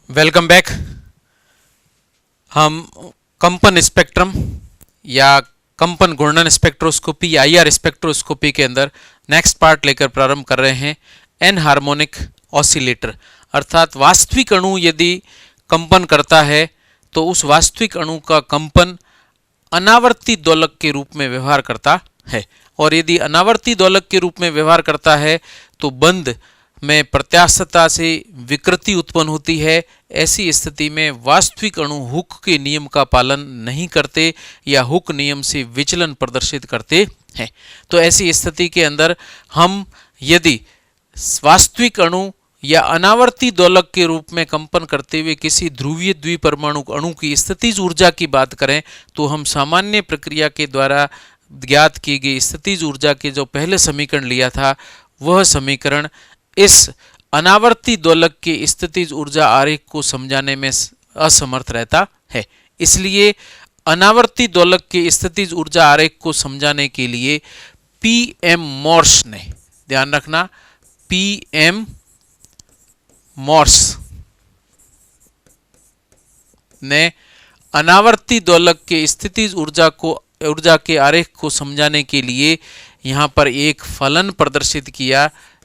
Welcome back. हम कंपन spectrum या कंपन घूर्णन स्पेक्ट्रोस्कोपी या आईआर स्पेक्ट्रोस्कोपी के अंदर नेक्स्ट पार्ट लेकर प्रारंभ कर रहे हैं। एन हार्मोनिक ऑसिलेटर अर्थात वास्तविक अणु यदि कंपन करता है तो उस वास्तविक अणु का कंपन अनावर्ती दोलक के रूप में व्यवहार करता है, और यदि अनावर्ती दोलक के रूप में व्यवहार करता है तो बंध में प्रत्यास्थता से विकृति उत्पन्न होती है। ऐसी स्थिति में वास्तविक अणु हुक के नियम का पालन नहीं करते या हुक नियम से विचलन प्रदर्शित करते हैं। तो ऐसी स्थिति के अंदर हम यदि वास्तविक अणु या अनावर्ती दोलक के रूप में कंपन करते हुए किसी ध्रुवीय द्विपरमाणु अणु की स्थितिज ऊर्जा की बात करें तो हम सामान्य प्रक्रिया के द्वारा ज्ञात की गई स्थितिज ऊर्जा के जो पहले समीकरण लिया था वह समीकरण इस अनावर्ती दोलक के स्थितिज ऊर्जा आरेख को समझाने में असमर्थ रहता है। इसलिए अनावर्ती दोलक के स्थितिज ऊर्जा आरेख को समझाने के लिए पीएम मॉर्स ने, ध्यान रखना, पीएम मॉर्स ने अनावर्ती दोलक के स्थितिज ऊर्जा के आरेख को समझाने के लिए यहाँ पर एक फलन प्रदर्शित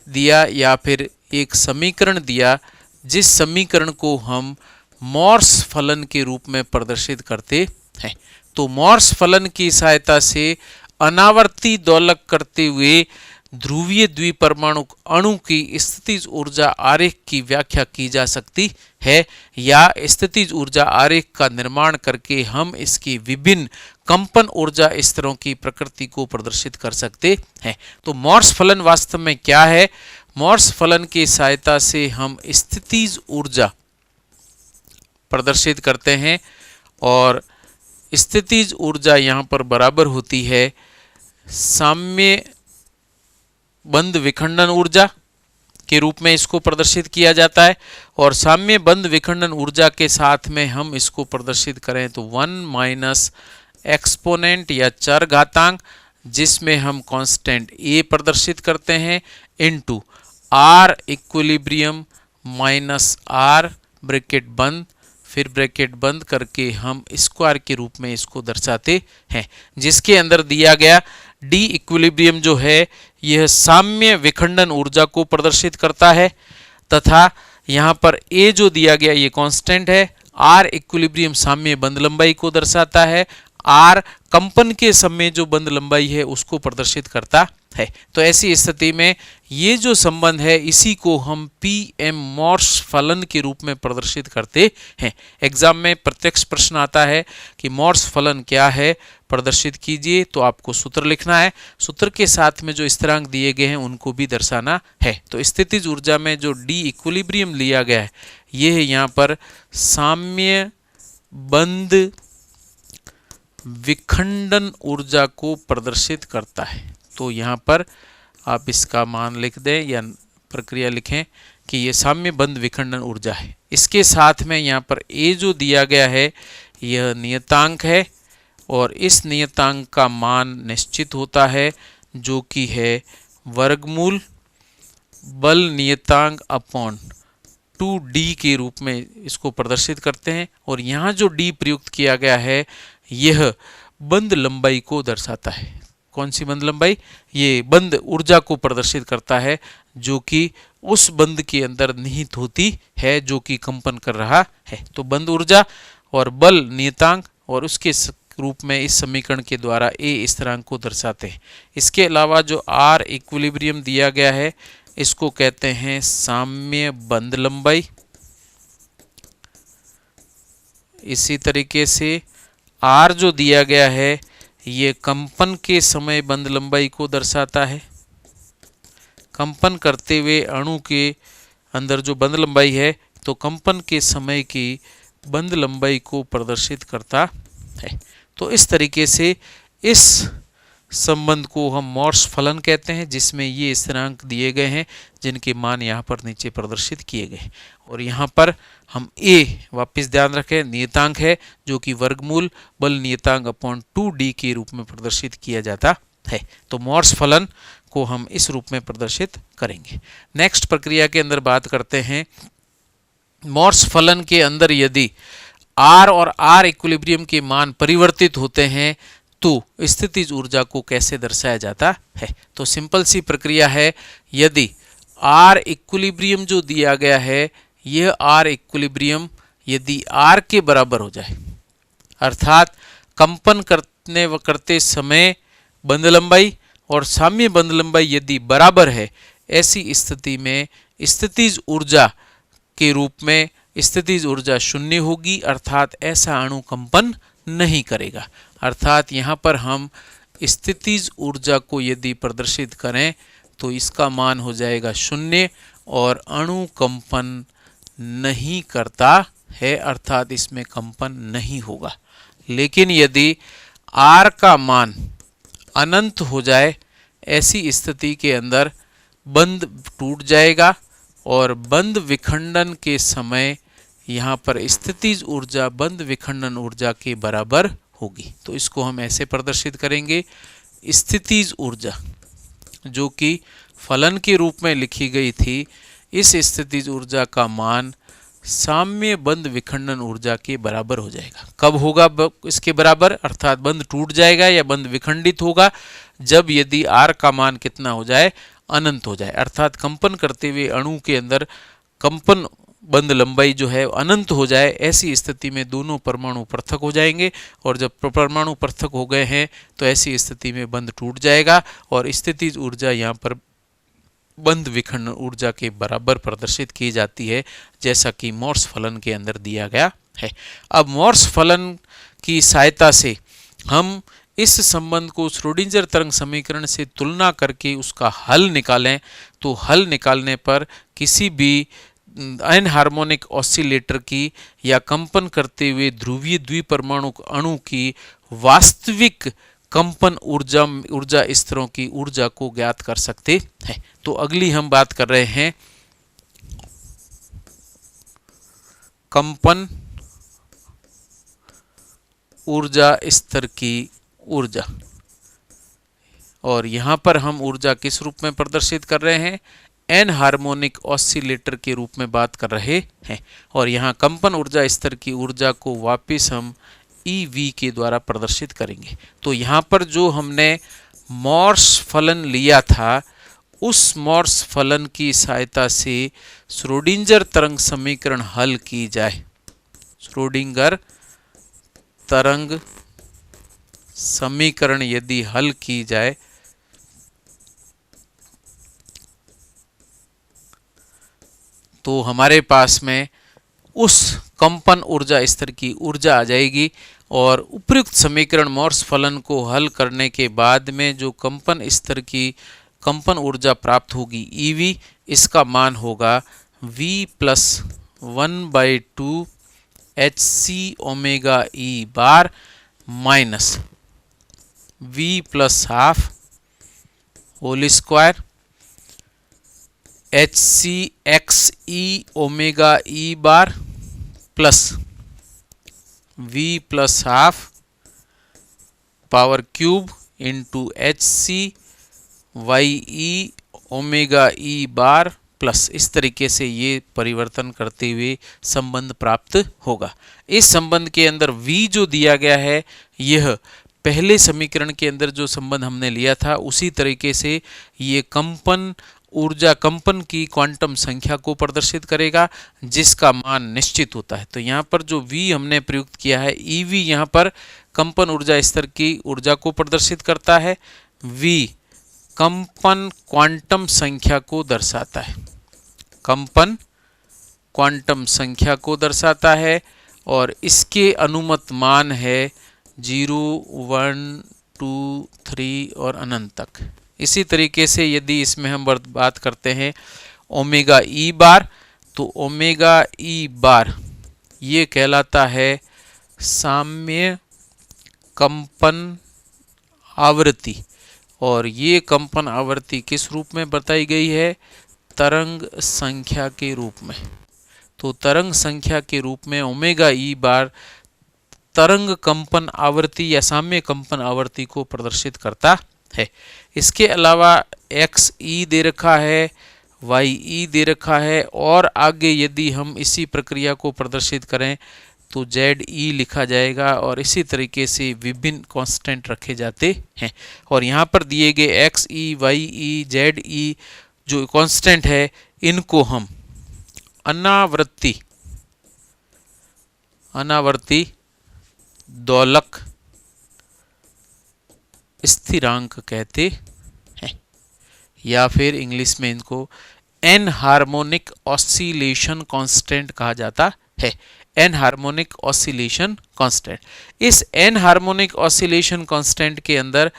दिया या फिर एक समीकरण दिया, जिस समीकरण को हम मॉर्स फलन के रूप में प्रदर्शित करते हैं। तो मॉर्स फलन की सहायता से अनावर्ती दोलक करते हुए ध्रुवीय द्विपरमाणु अणु की स्थितिज ऊर्जा आरेख की व्याख्या की जा सकती है, या स्थितिज ऊर्जा आरेख का निर्माण करके हम इसकी विभिन्न कंपन ऊर्जा स्तरों की प्रकृति को प्रदर्शित कर सकते हैं। तो मॉर्स फलन वास्तव में क्या है? मॉर्स फलन की सहायता से हम स्थितिज ऊर्जा प्रदर्शित करते हैं, और स्थितिज ऊर्जा यहाँ पर बराबर होती है साम्य बंध विखंडन ऊर्जा के रूप में इसको प्रदर्शित किया जाता है। और साम्य बंध विखंडन ऊर्जा के साथ में हम इसको प्रदर्शित करें तो 1 माइनस एक्सपोनेंट या चर घातांक, जिसमें हम कांस्टेंट ए प्रदर्शित करते हैं, into R equilibrium minus R bracket बंद, फिर ब्रैकेट बंद करके हम स्क्वायर के रूप में इसको दर्शाते हैं, जिसके अंदर दिया गया डी इक्विलिब्रियम जो है यह साम्य विखंडन ऊर्जा को प्रदर्शित करता है, तथा यहाँ पर ए जो दिया गया ये कांस्टेंट है, आर इक्विलिब्रियम साम्य बंध लंबाई को दर्शाता है, आर कंपन के समय जो बंध लंबाई है उसको प्रदर्शित करता है। तो ऐसी स्थिति में ये जो संबंध है इसी को हम पीएम मॉर्स फलन के रूप में प्रदर्शित करते हैं। एग्जाम में प्रत्यक्ष प्रश्न आता है कि मॉर्स फलन क्या है, प्रदर्शित कीजिए, तो आपको सूत्र लिखना है। सूत्र के साथ में जो स्थिरांक दिए गए हैं उनको भी दर्शाना है। तो स्थितिज ऊर्जा में जो डी इक्विलिब्रियम लिया गया है यह यहाँ पर साम्य बंध विखंडन ऊर्जा को प्रदर्शित करता है। तो यहाँ पर आप इसका मान लिख दें या प्रक्रिया लिखें कि ये साम्य बंध विखंडन ऊर्जा है। इसके साथ में यहाँ पर ए जो दिया गया है यह नियतांक है, और इस नियतांक का मान निश्चित होता है जो कि है वर्गमूल बल नियतांक अपॉन 2d के रूप में इसको प्रदर्शित करते हैं। और यहाँ जो d प्रयुक्त किया गया है यह बंध लंबाई को दर्शाता है। कौन सी बंध लंबाई? ये बंध ऊर्जा को प्रदर्शित करता है जो कि उस बंध के अंदर निहित होती है जो कि कंपन कर रहा है। तो बंध ऊर्जा और बल नियतांक और उसके रूप में इस समीकरण के द्वारा ए स्थिरांक को दर्शाते हैं। इसके अलावा जो आर इक्विलिब्रियम दिया गया है इसको कहते हैं साम्य बंध लंबाई। इसी तरीके से आर जो दिया गया है ये कंपन के समय बंध लंबाई को दर्शाता है। कंपन करते हुए अणु के अंदर जो बंध लंबाई है तो कंपन के समय की बंध लंबाई को प्रदर्शित करता है। तो इस तरीके से इस संबंध को हम मॉर्स फलन कहते हैं, जिसमें ये स्थिरांक दिए गए हैं जिनके मान यहाँ पर नीचे प्रदर्शित किए गए। और यहाँ पर हम ए वापस ध्यान रखें नियतांक है जो कि वर्गमूल बल नियतांक अपॉन 2d के रूप में प्रदर्शित किया जाता है। तो मॉर्स फलन को हम इस रूप में प्रदर्शित करेंगे। नेक्स्ट प्रक्रिया के अंदर बात करते हैं मोर्स फलन के अंदर यदि आर और आर इक्विलिब्रियम के मान परिवर्तित होते हैं तो स्थितिज ऊर्जा को कैसे दर्शाया जाता है। तो सिंपल सी प्रक्रिया है, यदि आर इक्विलिब्रियम जो दिया गया है यह आर इक्विलिब्रियम यदि आर के बराबर हो जाए, अर्थात कंपन करते समय बंध लंबाई और साम्य बंध लंबाई यदि बराबर है, ऐसी स्थिति में स्थितिज ऊर्जा के रूप में स्थितिज ऊर्जा शून्य होगी, अर्थात ऐसा अणु कंपन नहीं करेगा। अर्थात यहाँ पर हम स्थितिज ऊर्जा को यदि प्रदर्शित करें तो इसका मान हो जाएगा शून्य और अणु कंपन नहीं करता है, अर्थात इसमें कंपन नहीं होगा। लेकिन यदि आर का मान अनंत हो जाए, ऐसी स्थिति के अंदर बंध टूट जाएगा और बंध विखंडन के समय यहाँ पर स्थितिज ऊर्जा बंध विखंडन ऊर्जा के बराबर होगी। तो इसको हम ऐसे प्रदर्शित करेंगे, स्थितिज ऊर्जा जो कि फलन के रूप में लिखी गई थी, इस स्थितिज ऊर्जा का मान साम्य बंध विखंडन ऊर्जा के बराबर हो जाएगा। कब होगा इसके बराबर, अर्थात बंध टूट जाएगा या बंध विखंडित होगा, जब यदि आर का मान कितना हो जाए, अनंत हो जाए, अर्थात कंपन करते हुए अणु के अंदर कंपन बंध लंबाई जो है अनंत हो जाए। ऐसी स्थिति में दोनों परमाणु पृथक हो जाएंगे और जब परमाणु पृथक हो गए हैं तो ऐसी स्थिति में बंध टूट जाएगा और स्थितिज ऊर्जा यहाँ पर बंध विखंडन ऊर्जा के बराबर प्रदर्शित की जाती है, जैसा कि मोर्स फलन के अंदर दिया गया है। अब मोर्स फलन की सहायता से हम इस संबंध को श्रोडिंगर तरंग समीकरण से तुलना करके उसका हल निकालें तो हल निकालने पर किसी भी एनहार्मोनिक ऑसिलेटर की या कंपन करते हुए ध्रुवीय द्विपरमाणु अणु की वास्तविक कंपन ऊर्जा स्तरों की ऊर्जा को ज्ञात कर सकते हैं। तो अगली हम बात कर रहे हैं कंपन ऊर्जा स्तर की ऊर्जा, और यहां पर हम ऊर्जा किस रूप में प्रदर्शित कर रहे हैं, एन हार्मोनिक ऑसिलेटर के रूप में बात कर रहे हैं। और यहाँ कंपन ऊर्जा स्तर की ऊर्जा को वापस हम EV के द्वारा प्रदर्शित करेंगे। तो यहाँ पर जो हमने मोर्स फलन लिया था, उस मोर्स फलन की सहायता से श्रोडिंगर तरंग समीकरण हल की जाए, श्रोडिंगर तरंग समीकरण यदि हल की जाए तो हमारे पास में उस कंपन ऊर्जा स्तर की ऊर्जा आ जाएगी और उपयुक्त समीकरण मोर्स फलन को हल करने के बाद में जो कंपन स्तर की कंपन ऊर्जा प्राप्त होगी EV, इसका मान होगा V + 1/2 hc omega E bar minus V + ½ whole square HCXE omega E bar plus V + ½ power cube into HCYE omega E bar plus, इस तरीके से ये परिवर्तन करते हुए संबंध प्राप्त होगा। इस संबंध के अंदर V जो दिया गया है, यह पहले समीकरण के अंदर जो संबंध हमने लिया था उसी तरीके से ये कंपन ऊर्जा कंपन की क्वांटम संख्या को प्रदर्शित करेगा जिसका मान निश्चित होता है। तो यहाँ पर जो V हमने प्रयुक्त किया है, EV यहाँ पर कंपन ऊर्जा स्तर की ऊर्जा को प्रदर्शित करता है, V कंपन क्वांटम संख्या को दर्शाता है, कंपन क्वांटम संख्या को दर्शाता है और इसके अनुमत मान है 0, 1, 2, 3 और अनंत तक। इसी तरीके से यदि इसमें हम बात करते हैं ओमेगा E बार, तो ओमेगा E बार ये कहलाता है साम्य कंपन आवृत्ति, और ये कंपन आवृत्ति किस रूप में बताई गई है, तरंग संख्या के रूप में। तो तरंग संख्या के रूप में ओमेगा E बार तरंग कंपन आवृत्ति या साम्य कंपन आवृत्ति को प्रदर्शित करता है। इसके अलावा XE दे रखा है, वाई ई दे रखा है, और आगे यदि हम इसी प्रक्रिया को प्रदर्शित करें तो जेड ई लिखा जाएगा, और इसी तरीके से विभिन्न कांस्टेंट रखे जाते हैं। और यहाँ पर दिए गए x E, Y E, Z ई जो कांस्टेंट है, इनको हम अनावर्ती दोलक स्थिरांक कहते हैं, या फिर इंग्लिश में इनको एन हार्मोनिक ऑसिलेशन कांस्टेंट कहा जाता है। Anharmonic oscillation constant. इस एन हार्मोनिक ऑसिलेशन कांस्टेंट के अंदर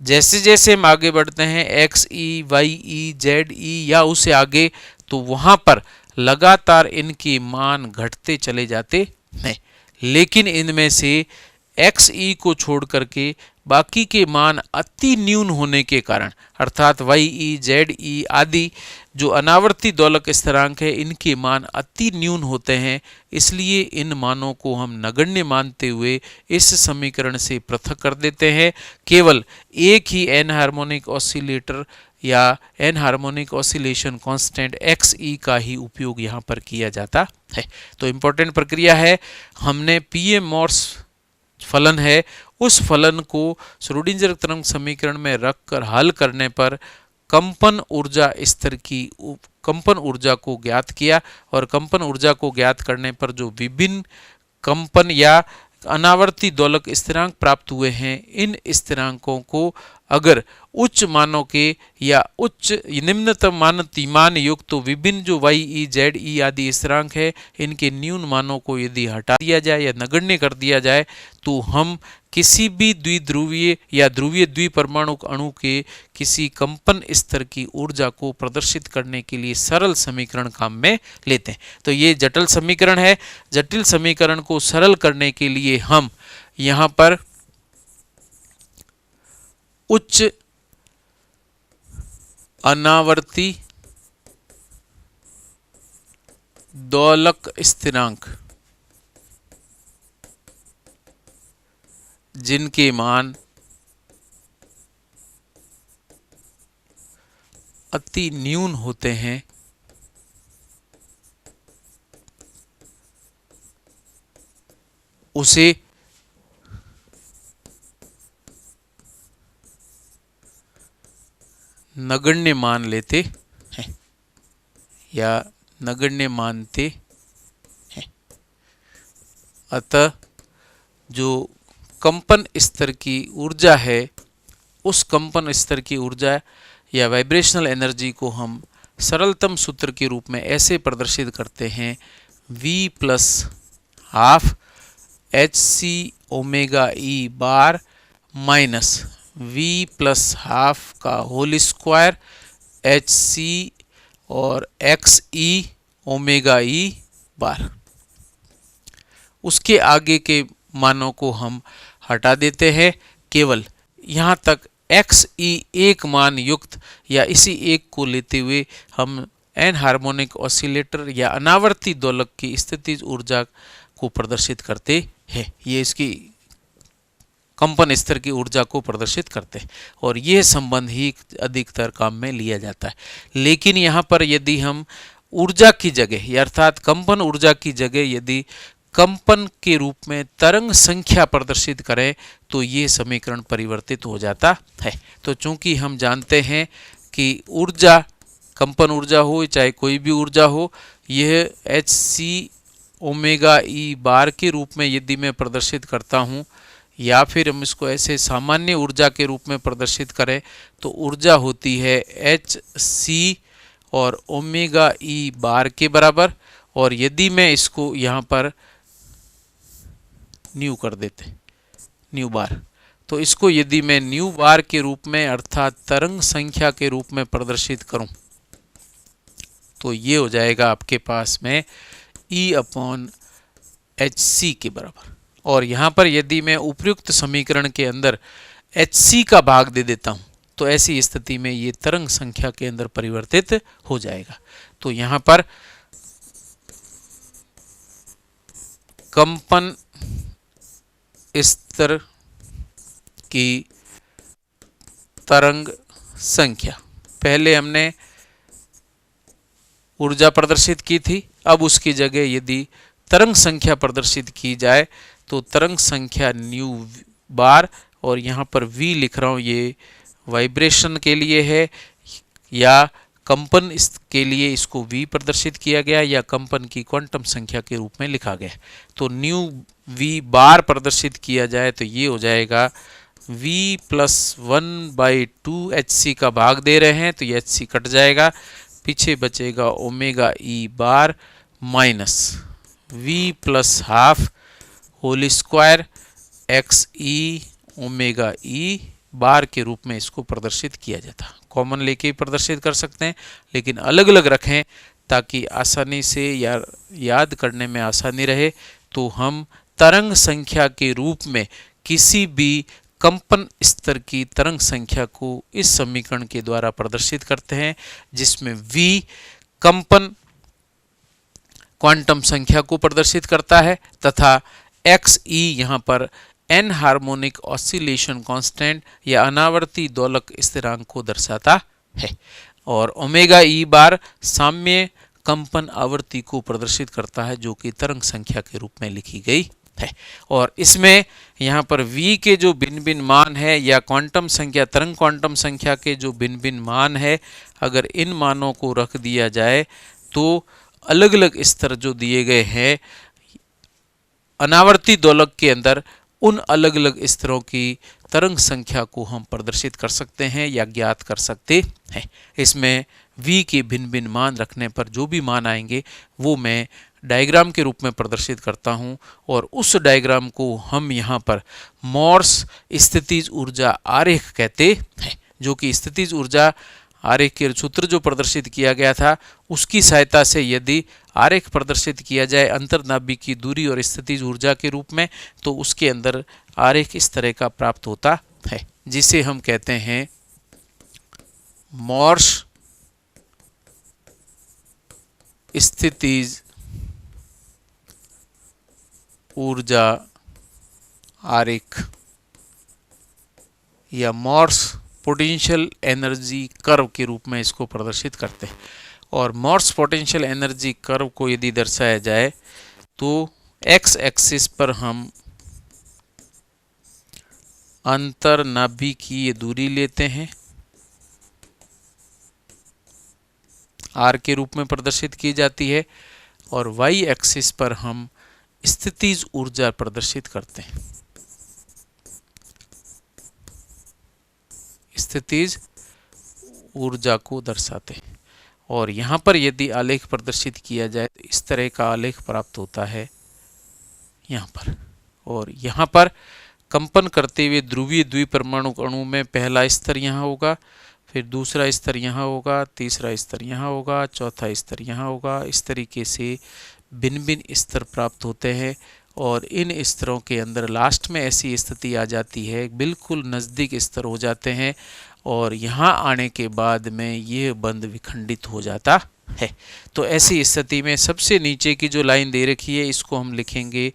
जैसे जैसे हम आगे बढ़ते हैं X E, Y E, Z E या उसे आगे, तो वहां पर लगातार इनके मान घटते चले जाते हैं, लेकिन इनमें से एक्स ई को छोड़ करके बाकी के मान अति न्यून होने के कारण, अर्थात वाई ई, जेड ई आदि जो अनावर्ती दोलक स्थिरांक है, इनके मान अति न्यून होते हैं। इसलिए इन मानों को हम नगण्य मानते हुए इस समीकरण से पृथक कर देते हैं। केवल एक ही एन हार्मोनिक ऑसिलेटर या anharmonic oscillation constant x e का ही उपयोग यहाँ पर किया जाता है। तो इम्पोर्टेंट प्रक्रिया है, हमने पीएम मॉर्स फलन है, उस फलन को श्रोडिंगर तरंग समीकरण में रखकर हल करने पर कंपन ऊर्जा को ज्ञात किया, और कंपन ऊर्जा को ज्ञात करने पर जो विभिन्न कंपन या अनावर्ती दोलक स्थिरांक प्राप्त हुए हैं, इन स्थिरांकों को अगर उच्च मानों के या उच्च निम्नतम मान युक्त तो विभिन्न जो वाई ई, जेड ई आदि स्थिरांक है, इनके न्यून मानों को यदि हटा दिया जाए या नगण्य कर दिया जाए, तो हम किसी भी द्विध्रुवीय या ध्रुवीय द्विपरमाणु अणु के किसी कंपन स्तर की ऊर्जा को प्रदर्शित करने के लिए सरल समीकरण काम में लेते हैं। तो ये जटिल समीकरण है। जटिल समीकरण को सरल करने के लिए हम यहाँ पर उच्च अनावर्ती दोलक स्थिरांक जिनके मान अति न्यून होते हैं, उसे नगण्य मान लेते हैं या नगण्य मानते हैं। अतः जो कंपन स्तर की ऊर्जा है, उस कंपन स्तर की ऊर्जा या वाइब्रेशनल एनर्जी को हम सरलतम सूत्र के रूप में ऐसे प्रदर्शित करते हैं, V plus half h c omega e bar minus V plus half का होल स्क्वायर एच सी और एक्स ई ओमेगा ई बार। उसके आगे के मानों को हम हटा देते हैं, केवल यहाँ तक एक्स ई एक मान युक्त या इसी एक को लेते हुए हम एन हार्मोनिक ऑसिलेटर या अनावर्ती दोलक की स्थितिज ऊर्जा को प्रदर्शित करते हैं। ये इसकी कंपन स्तर की ऊर्जा को प्रदर्शित करते हैं, और यह संबंध ही अधिकतर काम में लिया जाता है। लेकिन यहाँ पर यदि हम ऊर्जा की जगह अर्थात कंपन ऊर्जा की जगह यदि कंपन के रूप में तरंग संख्या प्रदर्शित करें, तो ये समीकरण परिवर्तित हो जाता है। तो चूंकि हम जानते हैं कि ऊर्जा, कंपन ऊर्जा हो चाहे कोई भी ऊर्जा हो, यह H c omega e bar के रूप में यदि मैं प्रदर्शित करता हूँ, या फिर हम इसको ऐसे सामान्य ऊर्जा के रूप में प्रदर्शित करें, तो ऊर्जा होती है एच सी और ओमेगा ई बार के बराबर। और यदि मैं इसको यहाँ पर न्यू कर देते, न्यू बार, तो इसको यदि मैं न्यू बार के रूप में अर्थात तरंग संख्या के रूप में प्रदर्शित करूं, तो ये हो जाएगा आपके पास में E अपॉन एच सी के बराबर। और यहाँ पर यदि मैं उपयुक्त समीकरण के अंदर एच सी का भाग दे देता हूँ, तो ऐसी स्थिति में ये तरंग संख्या के अंदर परिवर्तित हो जाएगा। तो यहाँ पर कंपन स्तर की तरंग संख्या, पहले हमने ऊर्जा प्रदर्शित की थी। अब उसकी जगह यदि तरंग संख्या प्रदर्शित की जाए तो तरंग संख्या न्यू बार, और यहाँ पर v लिख रहा हूँ, ये वाइब्रेशन के लिए है या कंपन के लिए इसको v प्रदर्शित किया गया या कंपन की क्वांटम संख्या के रूप में लिखा गया। तो न्यू v बार प्रदर्शित किया जाए तो ये हो जाएगा v प्लस 1/2 hc का भाग दे रहे हैं तो ये hc कट जाएगा, पीछे बचेगा omega e bar minus v plus half whole square x e omega e bar के रूप में इसको प्रदर्शित किया जाता। कॉमन लेके ही प्रदर्शित कर सकते हैं, लेकिन अलग अलग रखें ताकि आसानी से याद करने में आसानी रहे। तो हम तरंग संख्या के रूप में किसी भी कंपन स्तर की तरंग संख्या को इस समीकरण के द्वारा प्रदर्शित करते हैं, जिसमें v कंपन क्वांटम संख्या को प्रदर्शित करता है तथा एक्स ई यहाँ पर एन हार्मोनिक ऑसिलेशन कांस्टेंट या अनावर्ती दोलक स्थिरांक को दर्शाता है, और ओमेगा ई बार साम्य कंपन आवृत्ति को प्रदर्शित करता है जो कि तरंग संख्या के रूप में लिखी गई है। और इसमें यहाँ पर v के जो भिन्न भिन्न मान है या क्वांटम संख्या तरंग क्वांटम संख्या के जो भिन्न भिन्न मान है, अगर इन मानों को रख दिया जाए तो अलग अलग स्तर जो दिए गए हैं अनावर्ती दोलक के अंदर, उन अलग अलग स्तरों की तरंग संख्या को हम प्रदर्शित कर सकते हैं या ज्ञात कर सकते हैं। इसमें v के भिन्न भिन्न मान रखने पर जो भी मान आएंगे वो मैं डायग्राम के रूप में प्रदर्शित करता हूं, और उस डायग्राम को हम यहाँ पर मोर्स स्थितिज ऊर्जा आरेख कहते हैं, जो कि स्थितिज ऊर्जा आरेख के सूत्र जो प्रदर्शित किया गया था उसकी सहायता से यदि आरेख प्रदर्शित किया जाए अंतर्नाभिक की दूरी और स्थितिज ऊर्जा के रूप में, तो उसके अंदर आरेख इस तरह का प्राप्त होता है, जिसे हम कहते हैं मोर्स स्थितिज ऊर्जा आरेख या मोर्स पोटेंशियल एनर्जी कर्व के रूप में इसको प्रदर्शित करते हैं। और मोर्स पोटेंशियल एनर्जी कर्व को यदि दर्शाया जाए तो एक्स एक्सिस पर हम अंतर्नाभिकीय दूरी लेते हैं, आर के रूप में प्रदर्शित की जाती है, और वाई एक्सिस पर हम स्थितिज ऊर्जा प्रदर्शित करते हैं, स्थितिज ऊर्जा को दर्शाते हैं। और यहाँ पर यदि आलेख प्रदर्शित किया जाए तो इस तरह का आलेख प्राप्त होता है यहाँ पर, और यहाँ पर कंपन करते हुए ध्रुवीय द्विपरमाणु अणु में पहला स्तर यहाँ होगा, फिर दूसरा स्तर यहाँ होगा, तीसरा स्तर यहाँ होगा, चौथा स्तर यहाँ होगा। इस तरीके से भिन्न भिन्न स्तर प्राप्त होते हैं, और इन स्तरों के अंदर लास्ट में ऐसी स्थिति आ जाती है बिल्कुल नज़दीक स्तर हो जाते हैं, और यहाँ आने के बाद में ये बंध विखंडित हो जाता है। तो ऐसी स्थिति में सबसे नीचे की जो लाइन दे रखी है इसको हम लिखेंगे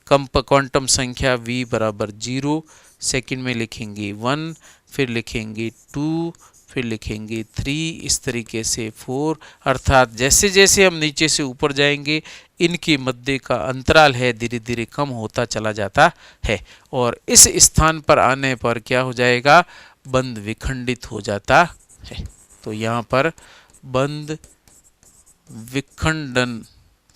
क्वांटम संख्या v बराबर 0, सेकंड में लिखेंगे 1, फिर लिखेंगे 2, फिर लिखेंगे 3, इस तरीके से 4। अर्थात जैसे जैसे हम नीचे से ऊपर जाएंगे इनके मध्य का अंतराल है धीरे धीरे कम होता चला जाता है, और इस स्थान पर आने पर क्या हो जाएगा, बंध विखंडित हो जाता है। तो यहाँ पर बंध विखंडन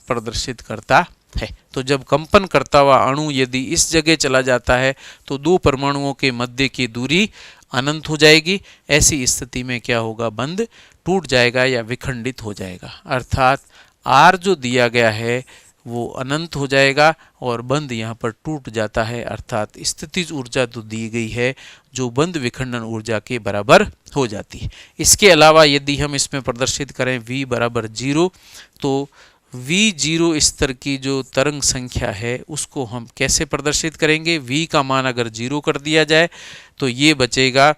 प्रदर्शित करता है। तो जब कंपन करता हुआ अणु यदि इस जगह चला जाता है तो दो परमाणुओं के मध्य की दूरी अनंत हो जाएगी। ऐसी स्थिति में क्या होगा, बंध टूट जाएगा या विखंडित हो जाएगा, अर्थात आर जो दिया गया है वो अनंत हो जाएगा और बंध यहाँ पर टूट जाता है, अर्थात स्थितिज ऊर्जा तो दी गई है जो बंध विखंडन ऊर्जा के बराबर हो जाती है। इसके अलावा यदि हम इसमें प्रदर्शित करें v बराबर 0, तो v0 स्तर की जो तरंग संख्या है उसको हम कैसे प्रदर्शित करेंगे, v का मान अगर 0 कर दिया जाए तो ये बचेगा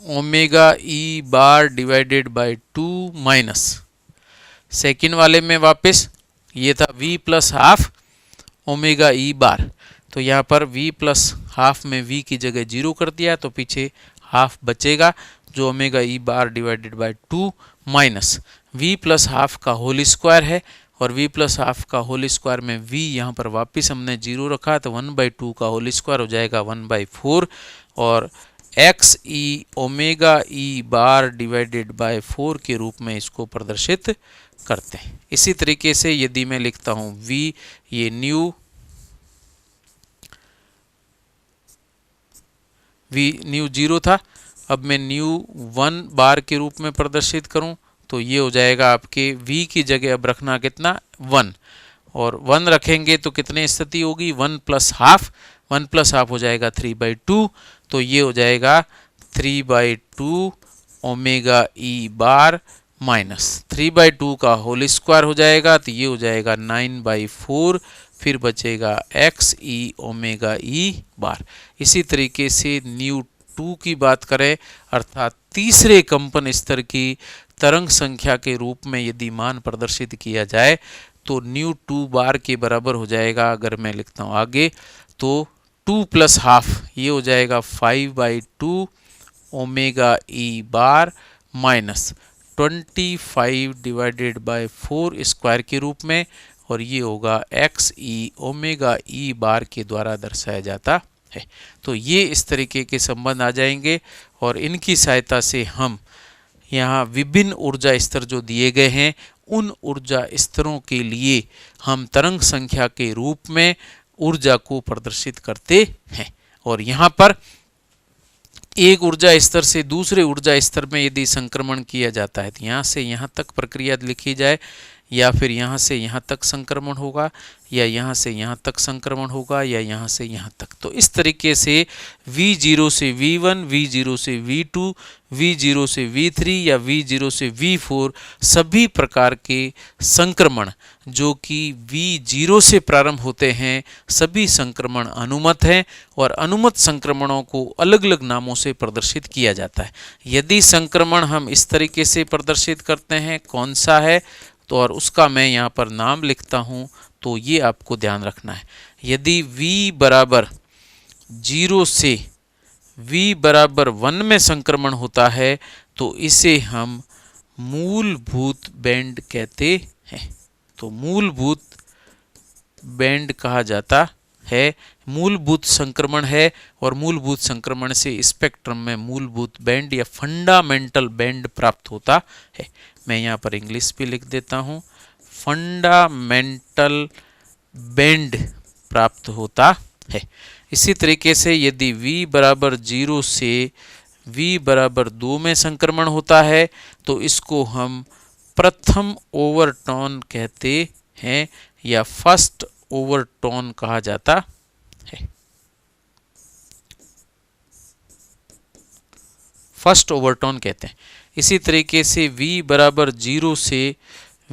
omega e bar divided by 2 minus second वाले में वापस ये था v plus half omega e बार, तो यहाँ पर v प्लस हाफ में v की जगह 0 कर दिया तो पीछे हाफ बचेगा, जो omega e bar divided by 2 minus v plus half का होल स्क्वायर है, और v प्लस हाफ का होल स्क्वायर में v यहाँ पर वापस हमने 0 रखा, तो 1/2 का होल स्क्वायर हो जाएगा 1/4, और x e omega e bar divided by 4 के रूप में इसको प्रदर्शित करते हैं। इसी तरीके से यदि मैं लिखता हूँ v, ये न्यू न्यू 0 था, अब मैं न्यू 1 बार के रूप में प्रदर्शित करूं तो ये हो जाएगा आपके v की जगह अब रखना कितना 1, और 1 रखेंगे तो कितने स्थिति होगी 1 प्लस हाफ, 1 प्लस हाफ हो जाएगा 3/2, तो ये हो जाएगा 3/2 ओमेगा ई बार माइनस 3/2 का होल स्क्वायर हो जाएगा, तो ये हो जाएगा 9/4, फिर बचेगा एक्स ई ओमेगा ई बार। इसी तरीके से न्यू 2 की बात करें, अर्थात तीसरे कंपन स्तर की तरंग संख्या के रूप में यदि मान प्रदर्शित किया जाए तो न्यू 2 बार के बराबर हो जाएगा, अगर मैं लिखता हूँ आगे तो 2 प्लस हाफ, ये हो जाएगा 5/2 omega e bar minus 25 divided by 4 square के रूप में, और ये होगा x e omega e bar के द्वारा दर्शाया जाता है। तो ये इस तरीके के संबंध आ जाएंगे, और इनकी सहायता से हम यहाँ विभिन्न ऊर्जा स्तर जो दिए गए हैं उन ऊर्जा स्तरों के लिए हम तरंग संख्या के रूप में ऊर्जा को प्रदर्शित करते हैं। और यहाँ पर एक ऊर्जा स्तर से दूसरे ऊर्जा स्तर में यदि संक्रमण किया जाता है तो यहाँ से यहाँ तक प्रक्रिया लिखी जाए, या फिर यहाँ से यहाँ तक संक्रमण होगा, या यहाँ से यहाँ तक संक्रमण होगा, या यहाँ से यहाँ तक, तो इस तरीके से V0 से V1, V0 से V2, V0 से V3 या V0 से V4 सभी प्रकार के संक्रमण जो कि V0 से प्रारंभ होते हैं सभी संक्रमण अनुमत हैं, और अनुमत संक्रमणों को अलग अलग नामों से प्रदर्शित किया जाता है। यदि संक्रमण हम इस तरीके से प्रदर्शित करते हैं कौन सा है, तो और उसका मैं यहाँ पर नाम लिखता हूँ, तो ये आपको ध्यान रखना है। यदि v बराबर 0 से v बराबर 1 में संक्रमण होता है तो इसे हम मूलभूत बैंड कहते हैं। तो मूलभूत बैंड कहा जाता है, मूलभूत संक्रमण है, और मूलभूत संक्रमण से स्पेक्ट्रम में मूलभूत बैंड या फंडामेंटल बैंड प्राप्त होता है। मैं यहाँ पर इंग्लिश भी लिख देता हूँ, फंडामेंटल बैंड प्राप्त होता है। इसी तरीके से यदि v बराबर 0 से v बराबर 2 में संक्रमण होता है तो इसको हम प्रथम ओवरटोन कहते हैं या फर्स्ट ओवरटोन कहा जाता है। फर्स्ट ओवरटोन कहते हैं। इसी तरीके से v बराबर 0 से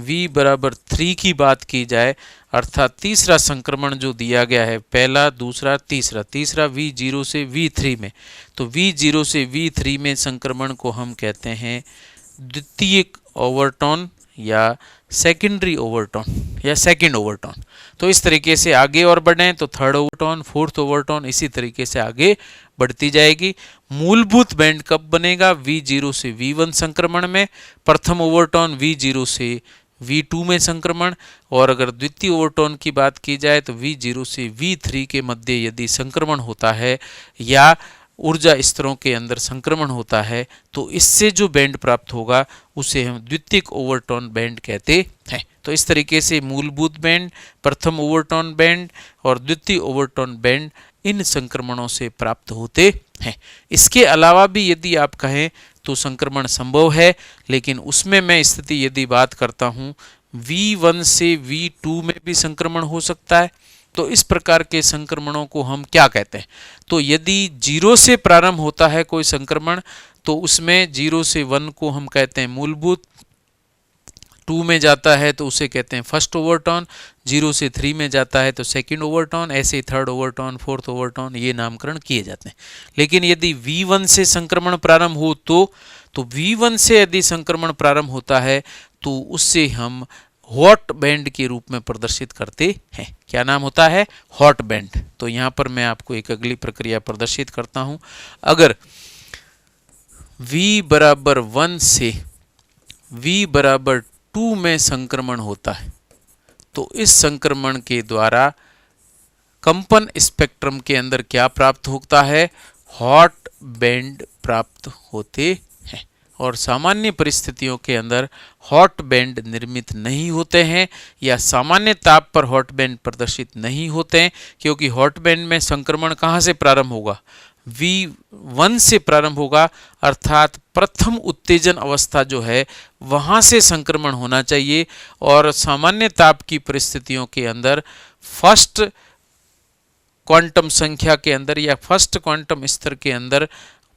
v बराबर 3 की बात की जाए, अर्थात तीसरा संक्रमण जो दिया गया है, पहला दूसरा तीसरा v0 से v3 में, तो v0 से v3 में संक्रमण को हम कहते हैं द्वितीयक ओवरटोन या सेकेंडरी ओवरटोन या सेकंड ओवरटोन। तो इस तरीके से आगे और बढ़ें तो थर्ड ओवरटोन, फोर्थ ओवरटोन, इसी तरीके से आगे बढ़ती जाएगी। मूलभूत बैंड कब बनेगा? v0 से v1 संक्रमण में, प्रथम ओवरटोन v0 से v2 में संक्रमण, और अगर द्वितीय ओवरटोन की बात की जाए तो v0 से v3 के मध्य यदि संक्रमण होता है या ऊर्जा स्तरों के अंदर संक्रमण होता है तो इससे जो बैंड प्राप्त होगा उसे हम द्वितीयक ओवरटोन बैंड कहते हैं। तो इस तरीके से मूलभूत बैंड, प्रथम ओवरटोन बैंड और द्वितीय ओवरटोन बैंड इन संक्रमणों से प्राप्त होते हैं। इसके अलावा भी यदि आप कहें तो संक्रमण संभव है, लेकिन उसमें मैं स्थिति यदि बात करता हूँ v1 से v2 में भी संक्रमण हो सकता है। तो इस प्रकार के संक्रमणों को हम क्या कहते हैं? तो यदि 0 से प्रारंभ होता है कोई संक्रमण तो उसमें 0 से 1 को हम कहते हैं मूलभूत, 2 में जाता है तो उसे कहते हैं फर्स्ट ओवरटोन, 0 से 3 में जाता है तो सेकंड ओवरटोन, ऐसे ही थर्ड ओवरटोन, फोर्थ ओवरटोन, ये नामकरण किए जाते हैं। लेकिन यदि v1 से संक्रमण प्रारंभ हो तो v1 से यदि संक्रमण प्रारंभ होता है तो उससे हम हॉट बैंड के रूप में प्रदर्शित करते हैं। क्या नाम होता है? Hot band. तो यहाँ पर मैं आपको एक अगली प्रक्रिया प्रदर्शित करता हूँ। अगर v बराबर 1 से v बराबर 2 में संक्रमण होता है तो इस संक्रमण के द्वारा कंपन स्पेक्ट्रम के अंदर क्या प्राप्त होता है? हॉट बैंड प्राप्त होते हैं। और सामान्य परिस्थितियों के अंदर हॉट बैंड निर्मित नहीं होते हैं या सामान्य ताप पर हॉट बैंड प्रदर्शित नहीं होते हैं, क्योंकि हॉट बैंड में संक्रमण कहाँ से प्रारंभ होगा? V1 से प्रारंभ होगा, अर्थात प्रथम उत्तेजन अवस्था जो है वहां से संक्रमण होना चाहिए। और सामान्य ताप की परिस्थितियों के अंदर फर्स्ट क्वांटम संख्या के अंदर या फर्स्ट क्वांटम स्तर के अंदर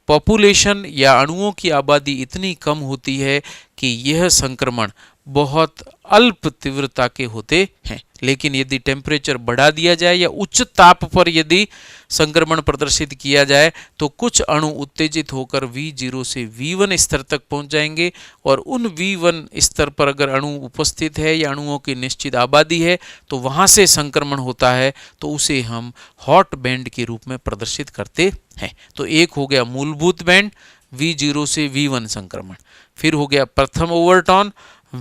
पॉपुलेशन या अणुओं की आबादी इतनी कम होती है कि यह संक्रमण बहुत अल्प तीव्रता के होते हैं। लेकिन यदि टेम्परेचर बढ़ा दिया जाए या उच्च ताप पर यदि संक्रमण प्रदर्शित किया जाए तो कुछ अणु उत्तेजित होकर V0 से V1 स्तर तक पहुंच जाएंगे और उन V1 स्तर पर अगर अणु उपस्थित है या अणुओं की निश्चित आबादी है तो वहां से संक्रमण होता है तो उसे हम हॉट बैंड के रूप में प्रदर्शित करते हैं। तो एक हो गया मूलभूत बैंड V0 से V1 संक्रमण, फिर हो गया प्रथम ओवरटॉन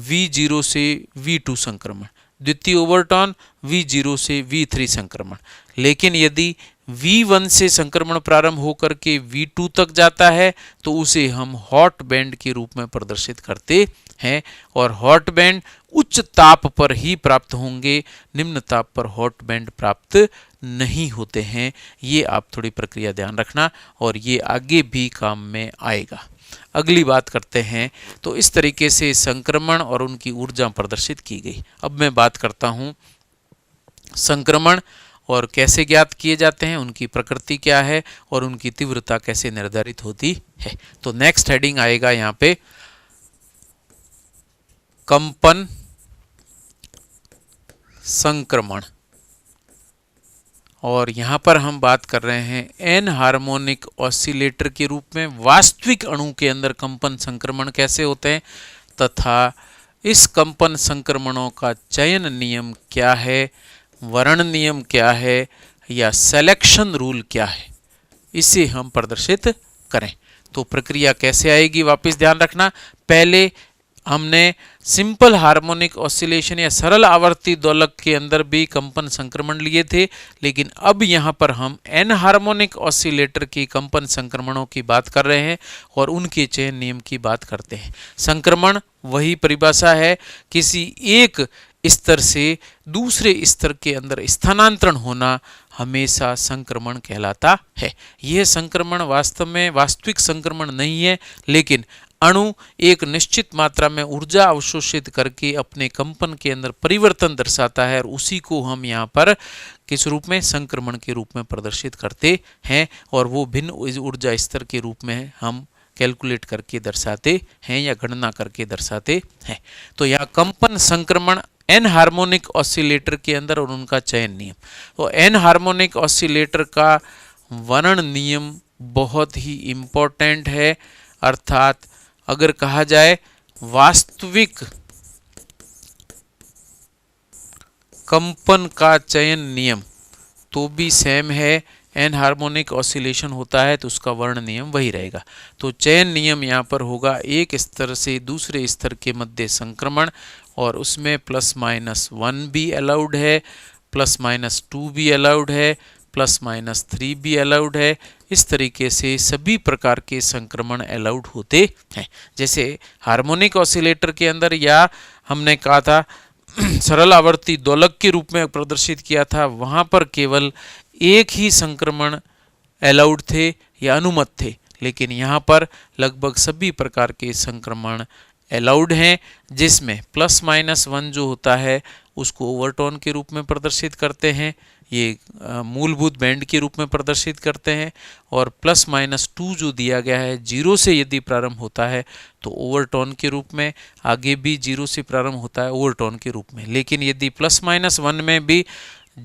V0 से V2 संक्रमण, द्वितीय ओवरटॉन V0 से V3 संक्रमण। लेकिन यदि V1 से संक्रमण प्रारंभ होकर के V2 तक जाता है तो उसे हम हॉट बैंड के रूप में प्रदर्शित करते हैं। और हॉट बैंड उच्च ताप पर ही प्राप्त होंगे, निम्न ताप पर हॉट बैंड प्राप्त नहीं होते हैं। ये आप थोड़ी प्रक्रिया ध्यान रखना और ये आगे भी काम में आएगा। अगली बात करते हैं। तो इस तरीके से संक्रमण और उनकी ऊर्जा प्रदर्शित की गई। अब मैं बात करता हूं संक्रमण और कैसे ज्ञात किए जाते हैं, उनकी प्रकृति क्या है और उनकी तीव्रता कैसे निर्धारित होती है। तो नेक्स्ट हेडिंग आएगा यहाँ पे कंपन संक्रमण। और यहाँ पर हम बात कर रहे हैं एन हार्मोनिक ऑसिलेटर के रूप में वास्तविक अणु के अंदर कंपन संक्रमण कैसे होते हैं तथा इस कंपन संक्रमणों का चयन नियम क्या है, वर्ण नियम क्या है या सिलेक्शन रूल क्या है, इसे हम प्रदर्शित करें। तो प्रक्रिया कैसे आएगी वापस ध्यान रखना। पहले हमने सिंपल हार्मोनिक ऑसिलेशन या सरल आवर्ती दोलक के अंदर भी कंपन संक्रमण लिए थे, लेकिन अब यहाँ पर हम एन हार्मोनिक ऑसिलेटर की कंपन संक्रमणों की बात कर रहे हैं और उनके चयन नियम की बात करते हैं। संक्रमण वही परिभाषा है, किसी एक स्तर से दूसरे स्तर के अंदर स्थानांतरण होना हमेशा संक्रमण कहलाता है। यह संक्रमण वास्तव में वास्तविक संक्रमण नहीं है, लेकिन अणु एक निश्चित मात्रा में ऊर्जा अवशोषित करके अपने कंपन के अंदर परिवर्तन दर्शाता है और उसी को हम यहाँ पर किस रूप में संक्रमण के रूप में प्रदर्शित करते हैं और वो भिन्न ऊर्जा स्तर के रूप में हम कैलकुलेट करके दर्शाते हैं या गणना करके दर्शाते हैं। तो यहाँ कंपन संक्रमण एन हार्मोनिक ऑसिलेटर के अंदर और उनका चयन नियम। तो एन हार्मोनिक ऑसिलेटर का वर्ण नियम बहुत ही इम्पोर्टेंट है, अर्थात अगर कहा जाए वास्तविक कंपन का चयन नियम तो भी सेम है, एन हार्मोनिक ऑसिलेशन होता है तो उसका वर्ण नियम वही रहेगा। तो चयन नियम यहाँ पर होगा एक स्तर से दूसरे स्तर के मध्य संक्रमण और उसमें +-1 भी अलाउड है, +-2 भी अलाउड है, +-3 भी अलाउड है। इस तरीके से सभी प्रकार के संक्रमण अलाउड होते हैं। जैसे हार्मोनिक ऑसिलेटर के अंदर या हमने कहा था सरल आवर्ती दोलक के रूप में प्रदर्शित किया था, वहाँ पर केवल एक ही संक्रमण अलाउड थे या अनुमत थे, लेकिन यहाँ पर लगभग सभी प्रकार के संक्रमण अलाउड हैं, जिसमें +-1 जो होता है उसको ओवरटोन के रूप में प्रदर्शित करते हैं, ये मूलभूत बैंड के रूप में प्रदर्शित करते हैं, और +-2 जो दिया गया है 0 से यदि प्रारंभ होता है तो ओवरटोन के रूप में, आगे भी 0 से प्रारंभ होता है ओवरटोन के रूप में। लेकिन यदि +-1 में भी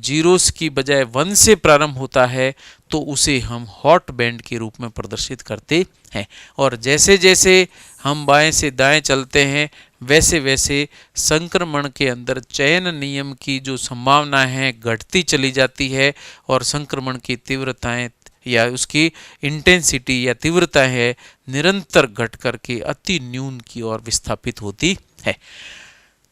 0 की बजाय 1 से प्रारंभ होता है तो उसे हम हॉट बैंड के रूप में प्रदर्शित करते हैं। और जैसे जैसे हम बाएं से दाएं चलते हैं वैसे वैसे संक्रमण के अंदर चयन नियम की जो संभावना है घटती चली जाती है और संक्रमण की तीव्रताएं या उसकी इंटेंसिटी या तीव्रता है निरंतर घट करके अति न्यून की ओर विस्थापित होती है।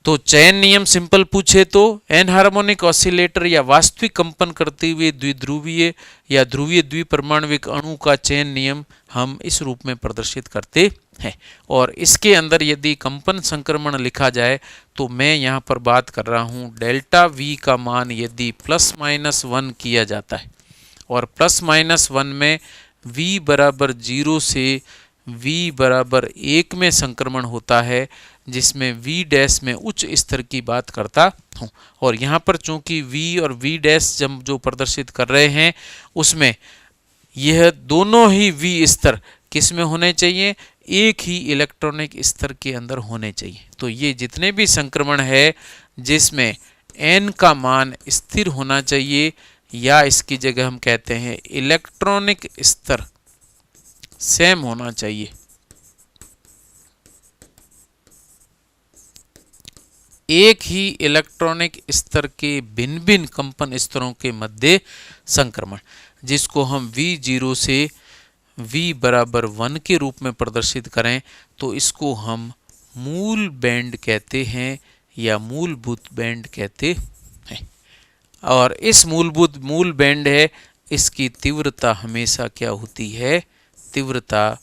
तो चयन नियम सिंपल पूछे तो एनहार्मोनिक ऑसिलेटर या वास्तविक कंपन करते हुए द्विध्रुवीय या ध्रुवीय द्विपरमाणुविक अणु का चयन नियम हम इस रूप में प्रदर्शित करते हैं। और इसके अंदर यदि कंपन संक्रमण लिखा जाए तो मैं यहाँ पर बात कर रहा हूँ डेल्टा वी का मान यदि +-1 किया जाता है और +-1 में v बराबर 0 से v बराबर 1 में संक्रमण होता है, जिसमें v डैश में उच्च स्तर की बात करता हूँ। और यहाँ पर चूंकि v और v डैश जब जो प्रदर्शित कर रहे हैं उसमें यह दोनों ही v स्तर किस में होने चाहिए, एक ही इलेक्ट्रॉनिक स्तर के अंदर होने चाहिए। तो ये जितने भी संक्रमण है जिसमें n का मान स्थिर होना चाहिए या इसकी जगह हम कहते हैं इलेक्ट्रॉनिक स्तर सेम होना चाहिए, एक ही इलेक्ट्रॉनिक स्तर के भिन्न भिन्न कंपन स्तरों के मध्य संक्रमण, जिसको हम V0 से V बराबर 1 के रूप में प्रदर्शित करें तो इसको हम मूल बैंड कहते हैं या मूलभूत बैंड कहते हैं। और इस मूल बैंड है, इसकी तीव्रता हमेशा क्या होती है, तीव्रता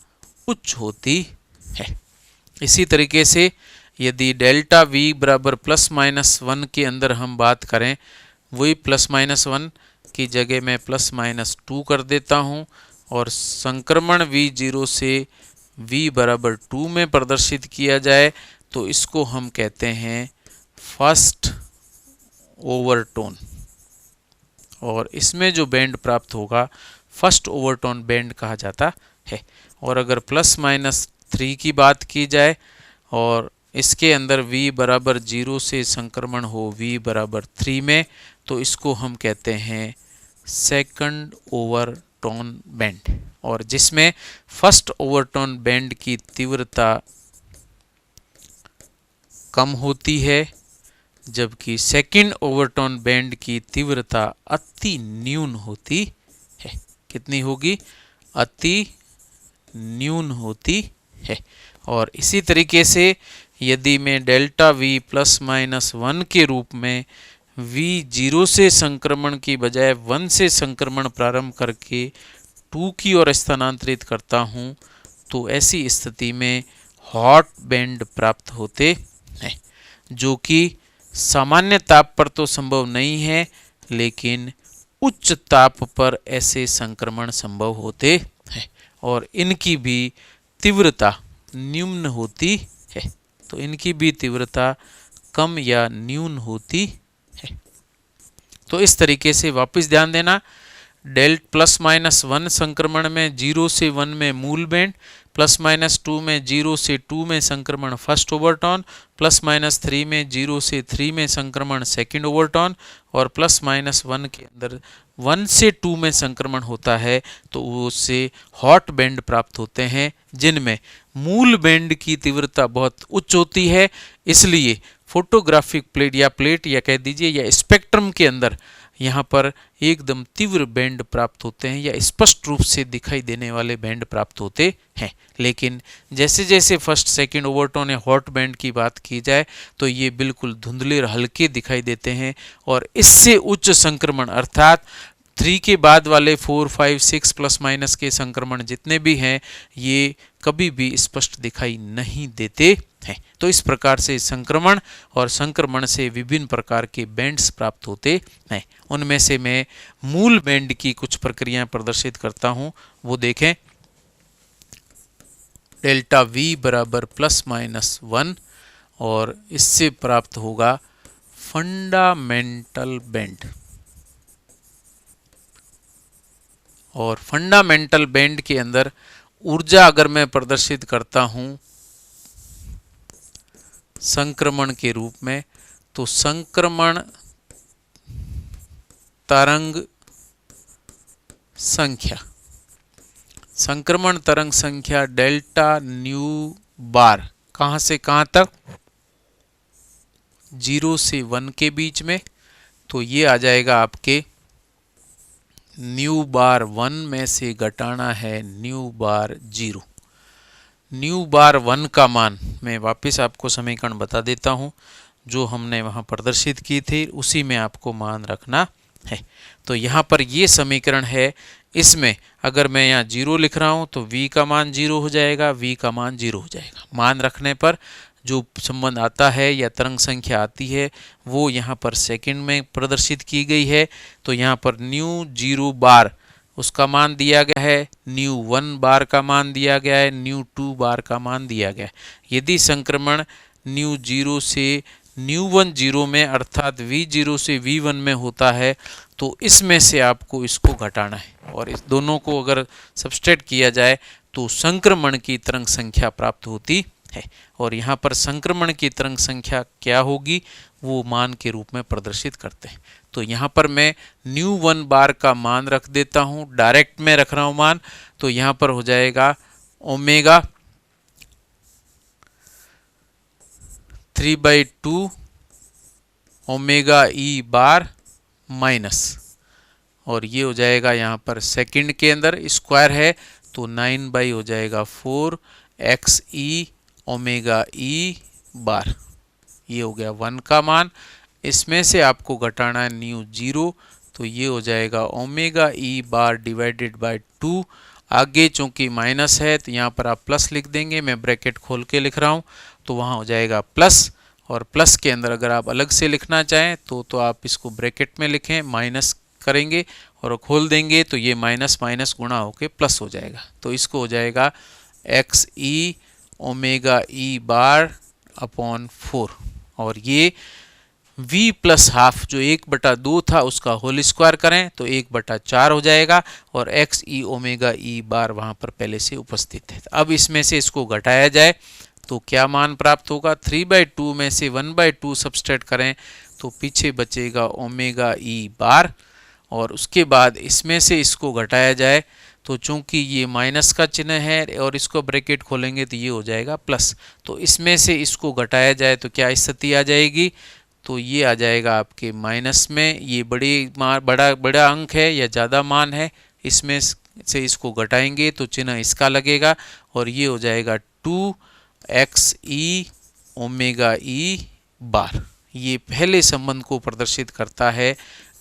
उच्च होती है। इसी तरीके से यदि डेल्टा V बराबर +-1 के अंदर हम बात करें, वही +-1 की जगह मैं +-2 कर देता हूँ और संक्रमण V0 से V बराबर 2 में प्रदर्शित किया जाए तो इसको हम कहते हैं फर्स्ट ओवरटोन। और इसमें जो बैंड प्राप्त होगा फर्स्ट ओवरटोन बैंड कहा जाता है। और अगर +-3 की बात की जाए और इसके अंदर V बराबर 0 से संक्रमण हो V बराबर 3 में तो इसको हम कहते हैं सेकंड ओवरटोन बैंड। और जिसमें फर्स्ट ओवरटोन बैंड की तीव्रता कम होती है जबकि सेकंड ओवरटोन बैंड की तीव्रता अति न्यून होती है। कितनी होगी, अति न्यून होती है। और इसी तरीके से यदि मैं डेल्टा V +-1 के रूप में V0 से संक्रमण की बजाय 1 से संक्रमण प्रारंभ करके 2 की ओर स्थानांतरित करता हूँ तो ऐसी स्थिति में हॉट बैंड प्राप्त होते हैं, जो कि सामान्य ताप पर तो संभव नहीं है लेकिन उच्च ताप पर ऐसे संक्रमण संभव होते हैं और इनकी भी तीव्रता न्यून होती है। तो इनकी भी तीव्रता कम या न्यून होती है। तो इस तरीके से वापस ध्यान देना, +-1 संक्रमण में 0 से 1 में मूल बैंड, +-2 में 0 से 2 में संक्रमण फर्स्ट ओवरटोन, +-3 में 0 से 3 में संक्रमण सेकंड ओवरटोन और +-1 के अंदर 1 से 2 में संक्रमण होता है तो उससे हॉट बैंड प्राप्त होते हैं, जिनमें मूल बैंड की तीव्रता बहुत उच्च होती है। इसलिए फोटोग्राफिक प्लेट या कह दीजिए या स्पेक्ट्रम के अंदर यहाँ पर एकदम तीव्र बैंड प्राप्त होते हैं या स्पष्ट रूप से दिखाई देने वाले बैंड प्राप्त होते हैं। लेकिन जैसे जैसे फर्स्ट सेकंड ओवरटोन या हॉट बैंड की बात की जाए तो ये बिल्कुल धुंधले और हल्के दिखाई देते हैं और इससे उच्च संक्रमण अर्थात 3 के बाद वाले 4, 5, 6 + के संक्रमण जितने भी हैं ये कभी भी स्पष्ट दिखाई नहीं देते हैं। तो इस प्रकार से संक्रमण और संक्रमण से विभिन्न प्रकार के बैंड्स प्राप्त होते हैं। उनमें से मैं मूल बैंड की कुछ प्रक्रियाएं प्रदर्शित करता हूं, वो देखें। डेल्टा V बराबर +-1 और इससे प्राप्त होगा फंडामेंटल बैंड। और फंडामेंटल बैंड के अंदर ऊर्जा अगर मैं प्रदर्शित करता हूं संक्रमण के रूप में तो संक्रमण तरंग संख्या डेल्टा न्यू बार कहां से कहां तक, 0 से 1 के बीच में, तो ये आ जाएगा आपके न्यू बार 1 में से घटाना है न्यू बार 0। न्यू बार 1 का मान मैं वापस आपको समीकरण बता देता हूँ, जो हमने वहाँ प्रदर्शित की थी उसी में आपको मान रखना है। तो यहाँ पर ये समीकरण है, इसमें अगर मैं यहाँ 0 लिख रहा हूँ तो v का मान 0 हो जाएगा, v का मान 0 हो जाएगा। मान रखने पर जो संबंध आता है या तरंग संख्या आती है वो यहाँ पर सेकंड में प्रदर्शित की गई है। तो यहाँ पर न्यू 0 बार उसका मान दिया गया है, न्यू 1 बार का मान दिया गया है, न्यू 2 बार का मान दिया गया है। यदि संक्रमण न्यू 0 से न्यू 1 0 में अर्थात v0 से v1 में होता है तो इसमें से आपको इसको घटाना है और इस दोनों को अगर सब्सट्रैक्ट किया जाए तो संक्रमण की तरंग संख्या प्राप्त होती है। और यहाँ पर संक्रमण की तरंग संख्या क्या होगी वो मान के रूप में प्रदर्शित करते हैं। तो यहाँ पर मैं न्यू 1 बार का मान रख देता हूँ, डायरेक्ट में रख रहा हूँ मान, तो यहाँ पर हो जाएगा omega 3/2 omega e bar minus, और ये हो जाएगा यहाँ पर सेकंड के अंदर स्क्वायर है तो 9 हो जाएगा 4 एक्स ई ओमेगा ई बार। ये हो गया 1 का मान। इसमें से आपको घटाना है न्यू 0 तो ये हो जाएगा omega e bar divided by 2। आगे चूंकि माइनस है तो यहाँ पर आप प्लस लिख देंगे, मैं ब्रैकेट खोल के लिख रहा हूँ तो वहाँ हो जाएगा प्लस, और प्लस के अंदर अगर आप अलग से लिखना चाहें तो आप इसको ब्रैकेट में लिखें, माइनस करेंगे और खोल देंगे तो ये माइनस माइनस गुणा होके प्लस हो जाएगा। तो इसको हो जाएगा x e omega e bar upon 4, और ये v प्लस हाफ जो 1/2 था उसका होल स्क्वायर करें तो 1/4 हो जाएगा, और एक्स ई ओमेगा ई बार वहाँ पर पहले से उपस्थित है। अब इसमें से इसको घटाया जाए तो क्या मान प्राप्त होगा, 3/2 में से 1/2 सब्सट्रैक्ट करें तो पीछे बचेगा ओमेगा ई बार, और उसके बाद इसमें से इसको घटाया जाए तो चूंकि ये माइनस का चिन्ह है और इसको ब्रैकेट खोलेंगे तो ये हो जाएगा प्लस। तो इसमें से इसको घटाया जाए तो क्या स्थिति आ जाएगी, तो ये आ जाएगा आपके माइनस में। ये बड़ा अंक है या ज़्यादा मान है, इसमें से इसको घटाएंगे तो चिन्ह इसका लगेगा और ये हो जाएगा 2 एक्स ई ओमेगा ई बार। ये पहले संबंध को प्रदर्शित करता है।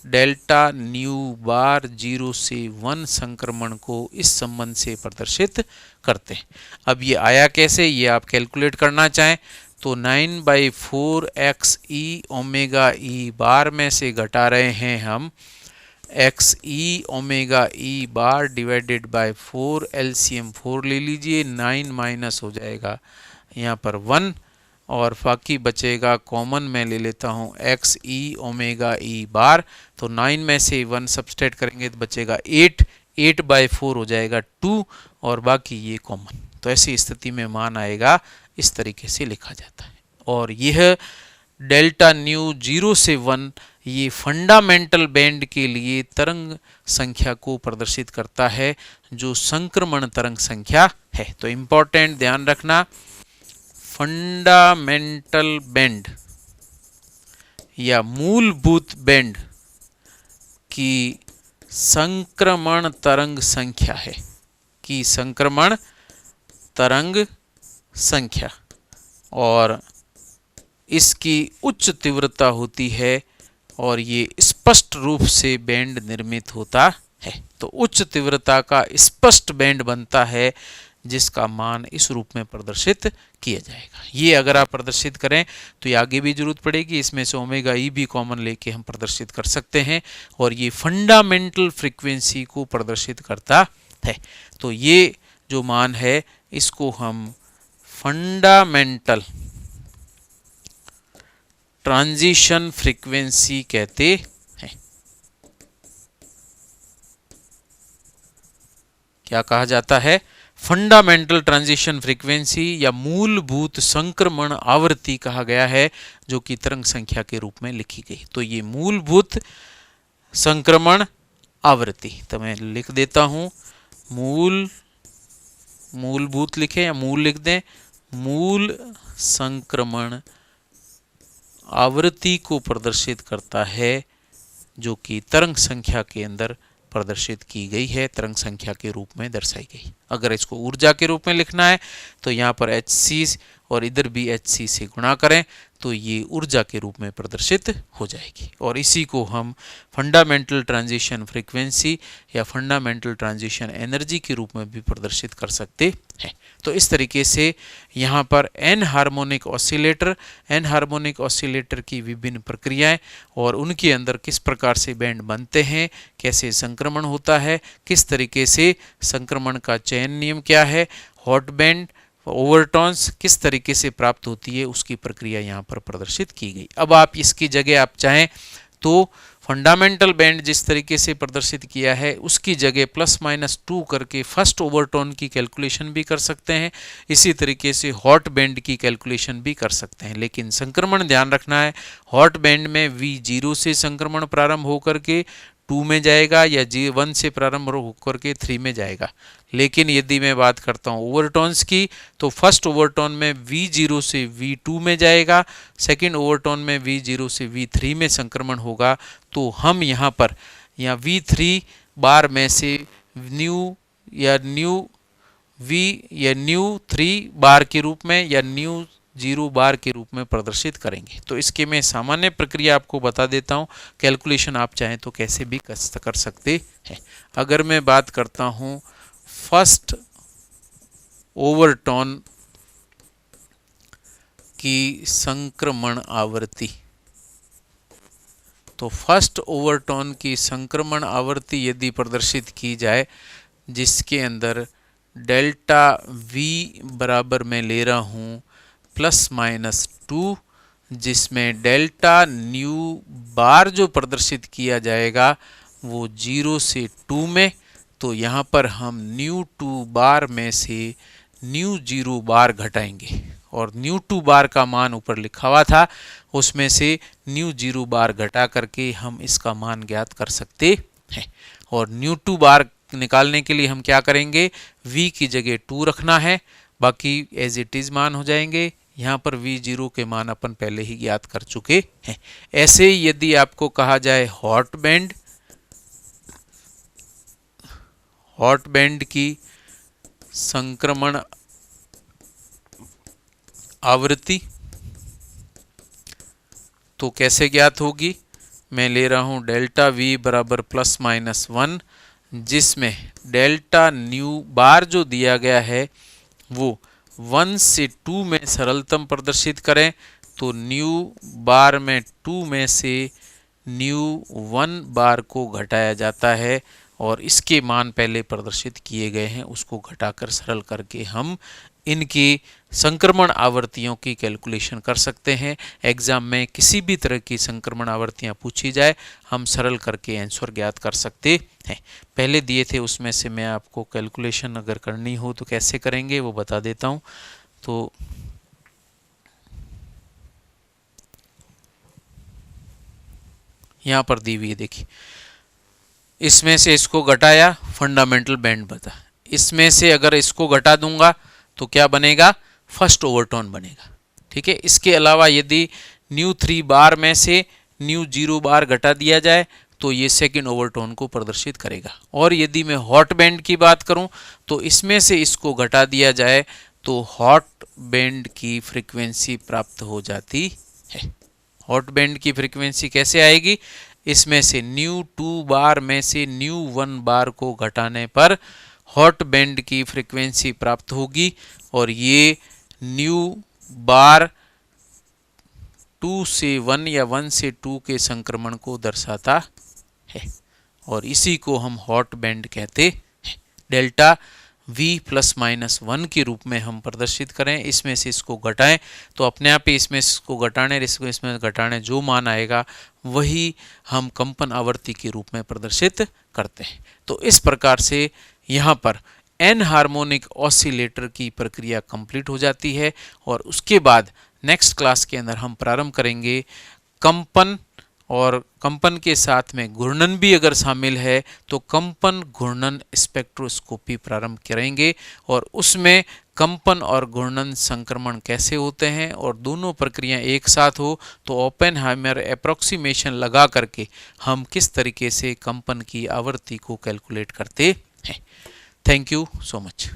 डेल्टा न्यू बार 0 से 1 संक्रमण को इस संबंध से प्रदर्शित करते हैं। अब ये आया कैसे, ये आप कैलकुलेट करना चाहें तो 9/4 एक्स ई ओमेगा ई बार में से घटा रहे हैं हम x e omega e bar divided by 4, LCM 4 ले लीजिए, 9 माइनस हो जाएगा यहाँ पर 1 और बाकी बचेगा कॉमन मैं ले लेता हूँ एक्स ई ओमेगा ई बार। तो 9 में से 1 सब्सट्रैक्ट करेंगे तो बचेगा 8/4 हो जाएगा 2 और बाकी ये कॉमन। तो ऐसी स्थिति में मान आएगा, इस तरीके से लिखा जाता है। और यह डेल्टा न्यू 0 से 1 ये फंडामेंटल बैंड के लिए तरंग संख्या को प्रदर्शित करता है जो संक्रमण तरंग संख्या है। तो इम्पोर्टेंट ध्यान रखना, फंडामेंटल बैंड या मूलभूत बैंड की संक्रमण तरंग संख्या है, की संक्रमण तरंग संख्या, और इसकी उच्च तीव्रता होती है और ये स्पष्ट रूप से बैंड निर्मित होता है। तो उच्च तीव्रता का स्पष्ट बैंड बनता है जिसका मान इस रूप में प्रदर्शित किया जाएगा। ये अगर आप प्रदर्शित करें तो ये आगे भी जरूरत पड़ेगी, इसमें से ओमेगा ई भी कॉमन लेके हम प्रदर्शित कर सकते हैं, और ये फंडामेंटल फ्रीक्वेंसी को प्रदर्शित करता है। तो ये जो मान है इसको हम फंडामेंटल ट्रांजिशन फ्रीक्वेंसी कहते हैं। क्या कहा जाता है, फंडामेंटल ट्रांजिशन फ्रीक्वेंसी या मूलभूत संक्रमण आवृत्ति कहा गया है, जो कि तरंग संख्या के रूप में लिखी गई। तो ये मूलभूत संक्रमण आवृत्ति, तो मैं लिख देता हूं मूलभूत लिखें या मूल लिख दें, मूल संक्रमण आवृत्ति को प्रदर्शित करता है जो कि तरंग संख्या के अंदर प्रदर्शित की गई है, तरंग संख्या के रूप में दर्शाई गई। अगर इसको ऊर्जा के रूप में लिखना है तो यहाँ पर hc और इधर भी hc से गुणा करें तो ये ऊर्जा के रूप में प्रदर्शित हो जाएगी। और इसी को हम फंडामेंटल ट्रांजिशन फ्रीक्वेंसी या फंडामेंटल ट्रांजिशन एनर्जी के रूप में भी प्रदर्शित कर सकते हैं। तो इस तरीके से यहाँ पर एन हार्मोनिक ऑसिलेटर की विभिन्न प्रक्रियाएं और उनके अंदर किस प्रकार से बैंड बनते हैं, कैसे संक्रमण होता है, किस तरीके से संक्रमण का चयन नियम क्या है, हॉट बैंड ओवरटोन्स किस तरीके से प्राप्त होती है, उसकी प्रक्रिया यहाँ पर प्रदर्शित की गई। अब आप इसकी जगह आप चाहें तो फंडामेंटल बैंड जिस तरीके से प्रदर्शित किया है उसकी जगह +-2 करके फर्स्ट ओवरटोन की कैलकुलेशन भी कर सकते हैं। इसी तरीके से हॉट बैंड की कैलकुलेशन भी कर सकते हैं। लेकिन संक्रमण ध्यान रखना है, हॉट बैंड में V0 से संक्रमण प्रारंभ होकर के 2 में जाएगा या G1 से प्रारंभ होकर के 3 में जाएगा। लेकिन यदि मैं बात करता हूँ ओवरटोन्स की तो फर्स्ट ओवरटोन में V0 से V2 में जाएगा, सेकंड ओवरटोन में V0 से V3 में संक्रमण होगा। तो हम यहाँ पर V3 बार में से न्यू न्यू 3 बार के रूप में या न्यू 0 बार के रूप में प्रदर्शित करेंगे। तो इसके मैं सामान्य प्रक्रिया आपको बता देता हूँ, कैलकुलेशन आप चाहें तो कैसे भी कर सकते हैं। अगर मैं बात करता हूँ फर्स्ट ओवरटोन की संक्रमण आवृत्ति, तो फर्स्ट ओवरटोन की संक्रमण आवृत्ति यदि प्रदर्शित की जाए जिसके अंदर डेल्टा V बराबर मैं ले रहा हूँ +-2, जिसमें डेल्टा न्यू बार जो प्रदर्शित किया जाएगा वो 0 से 2 में, तो यहाँ पर हम न्यू 2 बार में से न्यू 0 बार घटाएंगे और न्यू 2 बार का मान ऊपर लिखा हुआ था उसमें से न्यू 0 बार घटा करके हम इसका मान ज्ञात कर सकते हैं। और न्यू 2 बार निकालने के लिए हम क्या करेंगे, V की जगह 2 रखना है, बाकी एज इट इज मान हो जाएंगे। यहाँ पर V0 के मान अपन पहले ही ज्ञात कर चुके हैं। ऐसे यदि आपको कहा जाए हॉट बैंड की संक्रमण आवृत्ति तो कैसे ज्ञात होगी, मैं ले रहा हूँ डेल्टा V बराबर +-1, जिसमें डेल्टा न्यू बार जो दिया गया है वो 1 से 2 में सरलतम प्रदर्शित करें तो न्यू बार में 2 में से न्यू 1 बार को घटाया जाता है और इसके मान पहले प्रदर्शित किए गए हैं उसको घटाकर सरल करके हम इनकी संक्रमण आवृत्तियों की कैलकुलेशन कर सकते हैं। एग्जाम में किसी भी तरह की संक्रमण आवृत्तियां पूछी जाए हम सरल करके आंसर ज्ञात कर सकते हैं। पहले दिए थे उसमें से मैं आपको कैलकुलेशन अगर करनी हो तो कैसे करेंगे वो बता देता हूं। तो यहाँ पर दी हुई है, देखिए इसमें से इसको घटाया, फंडामेंटल बैंड बता, इसमें से अगर इसको घटा दूंगा तो क्या बनेगा, फर्स्ट ओवरटोन बनेगा। ठीक है, इसके अलावा यदि न्यू 3 बार में से न्यू 0 बार घटा दिया जाए तो ये सेकंड ओवरटोन को प्रदर्शित करेगा। और यदि मैं हॉट बैंड की बात करूं तो इसमें से इसको घटा दिया जाए तो हॉट बैंड की फ्रीक्वेंसी प्राप्त हो जाती है। हॉट बैंड की फ्रीक्वेंसी कैसे आएगी, इसमें से न्यू 2 बार में से न्यू 1 बार को घटाने पर हॉट बैंड की फ्रीक्वेंसी प्राप्त होगी और ये न्यू बार 2 से 1 या 1 से 2 के संक्रमण को दर्शाता है और इसी को हम हॉट बैंड कहते हैं। डेल्टा V +-1 के रूप में हम प्रदर्शित करें, इसमें से इसको घटाएं तो अपने आप ही इसमें इसको घटाने इसमें घटाने जो मान आएगा वही हम कंपन आवृत्ति के रूप में प्रदर्शित करते हैं। तो इस प्रकार से यहाँ पर एन हार्मोनिक ऑसिलेटर की प्रक्रिया कंप्लीट हो जाती है और उसके बाद नेक्स्ट क्लास के अंदर हम प्रारंभ करेंगे कंपन और कंपन के साथ में घूर्णन भी अगर शामिल है तो कंपन घूर्णन स्पेक्ट्रोस्कोपी प्रारंभ करेंगे और उसमें कंपन और घूर्णन संक्रमण कैसे होते हैं और दोनों प्रक्रिया एक साथ हो तो ओपेनहाइमर अप्रोक्सीमेशन लगा करके हम किस तरीके से कंपन की आवृत्ति को कैलकुलेट करते हैं। Thank you so much.